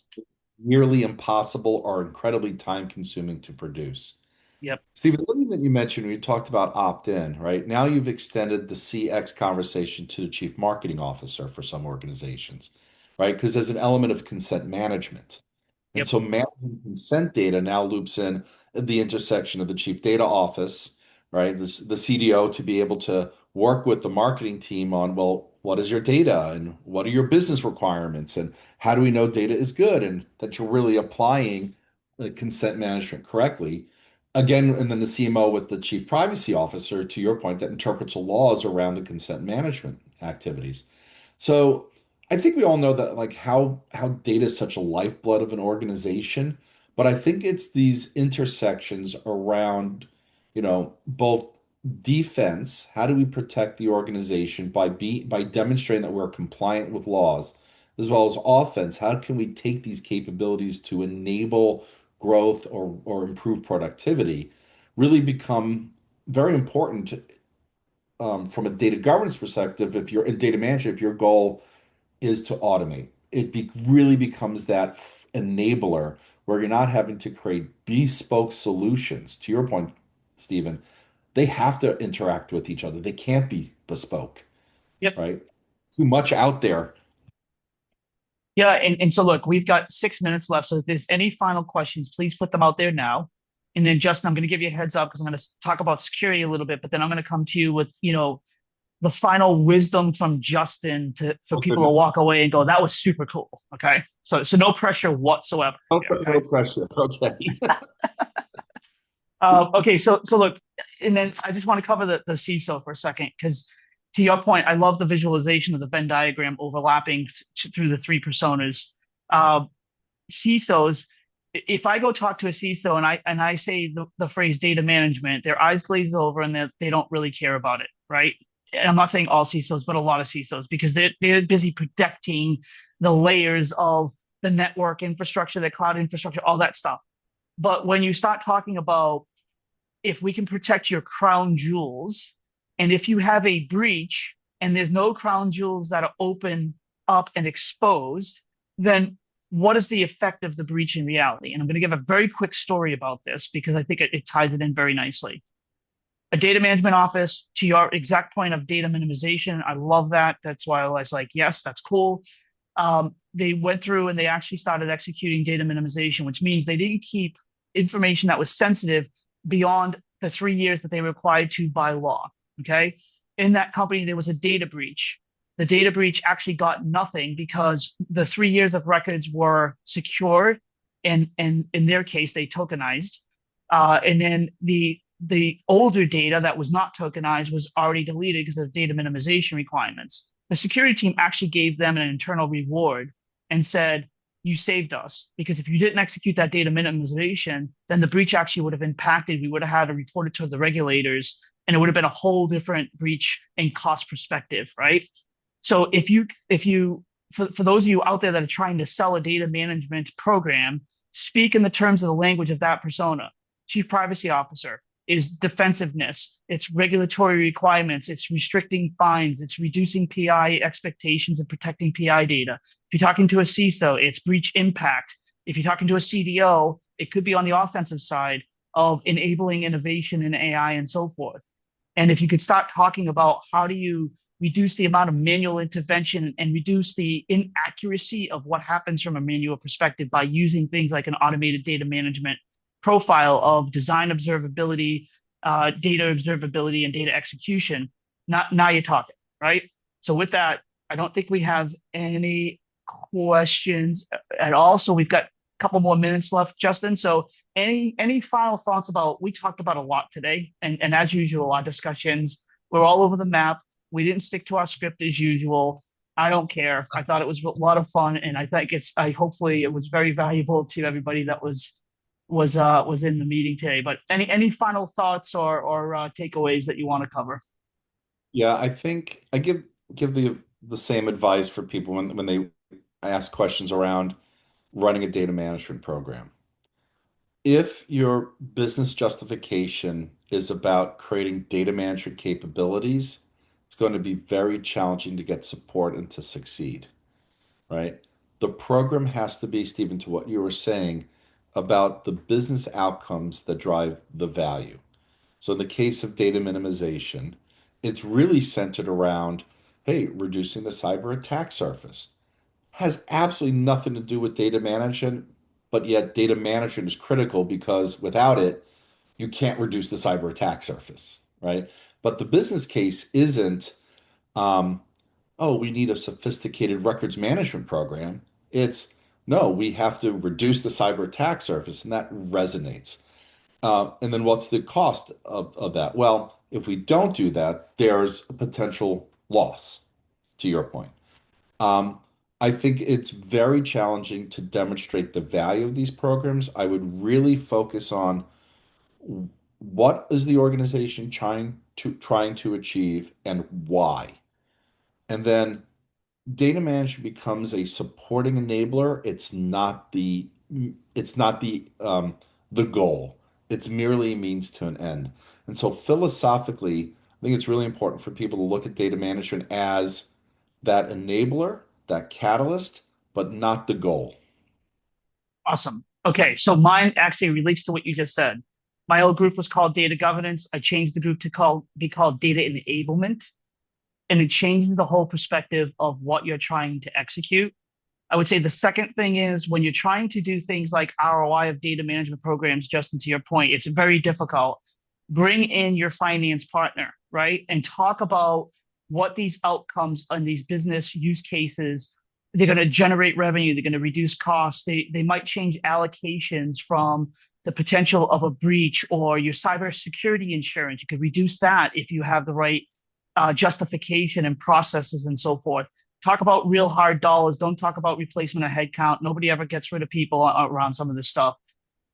nearly impossible or incredibly time consuming to produce. Yep. Stephen, something that you mentioned when you talked about opt-in, right? Now you've extended the CX conversation to the chief marketing officer for some organizations, right? Because there's an element of consent management. And Yep. so managing consent data now loops in the intersection of the chief data office, right? The CDO to be able to work with the marketing team on, well, what is your data and what are your business requirements and how do we know data is good and that you're really applying the consent management correctly. Again, and then the CMO with the chief privacy officer, to your point, that interprets the laws around the consent management activities. So I think we all know that like how data is such a lifeblood of an organization, but I think it's these intersections around, both defense, how do we protect the organization by demonstrating that we're compliant with laws, as well as offense, how can we take these capabilities to enable growth or improve productivity, really become very important from a data governance perspective. If you're in data management, if your goal is to automate. Really becomes that enabler where you're not having to create bespoke solutions. To your point, Stephen, they have to interact with each other. They can't be bespoke, Yep. right? Too much out there. Yeah. And so look, we've got 6 minutes left. So if there's any final questions, please put them out there now. And then Justin, I'm going to give you a heads up because I'm going to talk about security a little bit, but then I'm going to come to you with, the final wisdom from Justin for Oh, people to goodness. walk away and go, that was super cool. Okay. So no pressure whatsoever. Okay, Here, no okay. pressure. Okay. Okay. So look, and then I just want to cover the CISO for a second, because to your point, I love the visualization of the Venn diagram overlapping through the three personas. Uh, CISOs, if I go talk to a CISO and I say the phrase data management, their eyes glaze over and they don't really care about it, right? And I'm not saying all CISOs, but a lot of CISOs, because they're busy protecting the layers of the network infrastructure, the cloud infrastructure, all that stuff. But when you start talking about if we can protect your crown jewels, and if you have a breach, and there's no crown jewels that are open up and exposed, then what is the effect of the breach in reality? And I'm going to give a very quick story about this because I think it ties it in very nicely. A data management office, to your exact point of data minimization, I love that. That's why I was like, yes, that's cool. They went through and they actually started executing data minimization, which means they didn't keep information that was sensitive beyond the 3 years that they were required to by law. Okay. In that company, there was a data breach. The data breach actually got nothing because the 3 years of records were secured, and in their case, they tokenized. And then the older data that was not tokenized was already deleted because of data minimization requirements. The security team actually gave them an internal reward and said, you saved us, because if you didn't execute that data minimization, then the breach actually would have impacted. We would have had to report it to the regulators, and it would have been a whole different breach and cost perspective, right? So for those of you out there that are trying to sell a data management program, speak in the terms of the language of that persona. Chief privacy officer is defensiveness, it's regulatory requirements, it's restricting fines, it's reducing PI expectations and protecting PI data. If you're talking to a CISO, it's breach impact. If you're talking to a CDO, it could be on the offensive side of enabling innovation in AI and so forth. And if you could start talking about how do you reduce the amount of manual intervention and reduce the inaccuracy of what happens from a manual perspective by using things like an automated data management profile of design observability, data observability, and data execution. Now you're talking, right? So with that, I don't think we have any questions at all. So we've got a couple more minutes left, Justin. So any final thoughts about, we talked about a lot today, and as usual, our discussions, we're all over the map. We didn't stick to our script as usual. I don't care. I thought it was a lot of fun, and I think hopefully it was very valuable to everybody that was in the meeting today. But any final thoughts or takeaways that you want to cover? Yeah, I think I give the same advice for people when they ask questions around running a data management program. If your business justification is about creating data management capabilities, it's going to be very challenging to get support and to succeed, right? The program has to be, Stephen, to what you were saying about the business outcomes that drive the value. So in the case of data minimization, it's really centered around, hey, reducing the cyber attack surface. Has absolutely nothing to do with data management, but yet data management is critical because without it, you can't reduce the cyber attack surface, right? But the business case isn't, um, oh, we need a sophisticated records management program. It's, no, we have to reduce the cyber attack surface, and that resonates. And then what's the cost of that? Well, if we don't do that, there's a potential loss, to your point. Um, I think it's very challenging to demonstrate the value of these programs. I would really focus on what is the organization trying to achieve and why. And then data management becomes a supporting enabler. It's not the goal. It's merely a means to an end. And so philosophically, I think it's really important for people to look at data management as that enabler, that catalyst, but not the goal. Awesome. Okay, so mine actually relates to what you just said. My old group was called data governance. I changed the group to be called data enablement, and it changes the whole perspective of what you're trying to execute. I would say the second thing is when you're trying to do things like ROI of data management programs, Justin, to your point, it's very difficult. Bring in your finance partner, right? And talk about what these outcomes on these business use cases, they're going to generate revenue, they're going to reduce costs, they might change allocations from the potential of a breach or your cybersecurity insurance. You could reduce that if you have the right justification and processes and so forth. Talk about real hard dollars. Don't talk about replacement of headcount. Nobody ever gets rid of people around some of this stuff.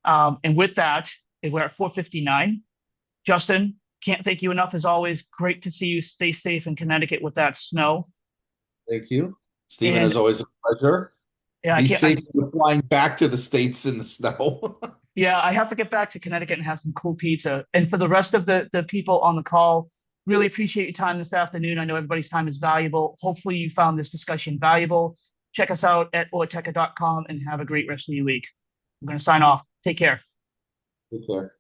And with that, we're at 4:59. Justin, can't thank you enough as always. Great to see you. Stay safe in Connecticut with that snow. Thank you. Stephen, And as always, a pleasure. yeah, I Be can't. safe when you're flying back to the States in the snow. Yeah, I have to get back to Connecticut and have some cool pizza. And for the rest of the people on the call, Really appreciate your time this afternoon. I know everybody's time is valuable. Hopefully you found this discussion valuable. Check us out at ortecha.com and have a great rest of your week. I'm going to sign off. Take care. Take care.